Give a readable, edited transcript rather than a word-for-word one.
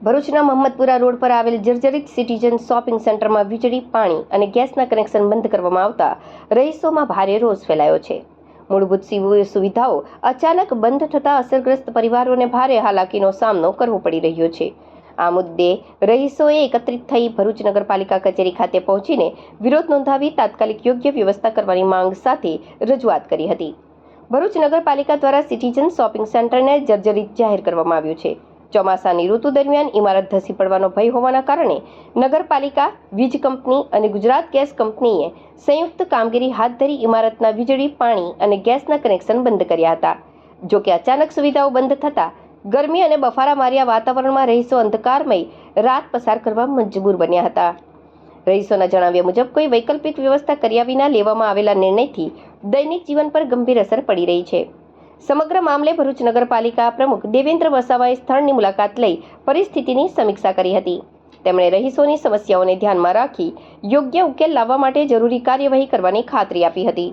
ભરૂચના મહમ્મદપુરા રોડ પર આવેલ જર્જરિત સિટીઝન શોપિંગ સેન્ટરમાં વીજળી, પાણી અને ગેસના કનેક્શન બંધ કરવામાં આવતા રહીશોમાં ભારે રોષ ફેલાયો છે. મૂળભૂત સુવિધાઓ અચાનક બંધ થતાં અસરગ્રસ્ત પરિવારોને ભારે હાલાકીનો સામનો કરવો પડી રહ્યો છે. આ મુદ્દે રહીશોએ એકત્રિત થઈ ભરૂચ નગરપાલિકા કચેરી ખાતે પહોંચીને વિરોધ નોંધાવી તાત્કાલિક યોગ્ય વ્યવસ્થા કરવાની માંગ સાથે રજૂઆત કરી હતી. ભરૂચ નગરપાલિકા દ્વારા સિટીઝન શોપિંગ સેન્ટરને જર્જરિત જાહેર કરવામાં આવ્યું છે. ચોમાસાની ઋતુ દરમિયાન ઇમારત ધસી પડવાનો ભય હોવાના કારણે નગરપાલિકા, વીજ કંપની અને ગુજરાત ગેસ કંપનીએ સંયુક્ત કામગીરી હાથ ધરી ઇમારતના વીજળી, પાણી અને ગેસના કનેક્શન બંધ કર્યા હતા. જો કે અચાનક સુવિધાઓ બંધ થતાં ગરમી અને બફારા માર્યા વાતાવરણમાં રહીશો અંધકારમય રાત પસાર કરવા મજબૂર બન્યા હતા. રહીશોના જણાવ્યા મુજબ કોઈ વૈકલ્પિક વ્યવસ્થા કર્યા વિના લેવામાં આવેલા નિર્ણયથી દૈનિક જીવન પર ગંભીર અસર પડી રહી છે. સમગ્ર મામલે ભરૂચ નગરપાલિકા પ્રમુખ દેવેન્દ્ર વસાવાએ સ્થળની મુલાકાત લઈ પરિસ્થિતિની સમીક્ષા કરી હતી. તેમણે રહીશોની સમસ્યાઓને ધ્યાનમાં રાખી યોગ્ય ઉકેલ લાવવા માટે જરૂરી કાર્યવાહી કરવાની ખાતરી આપી હતી.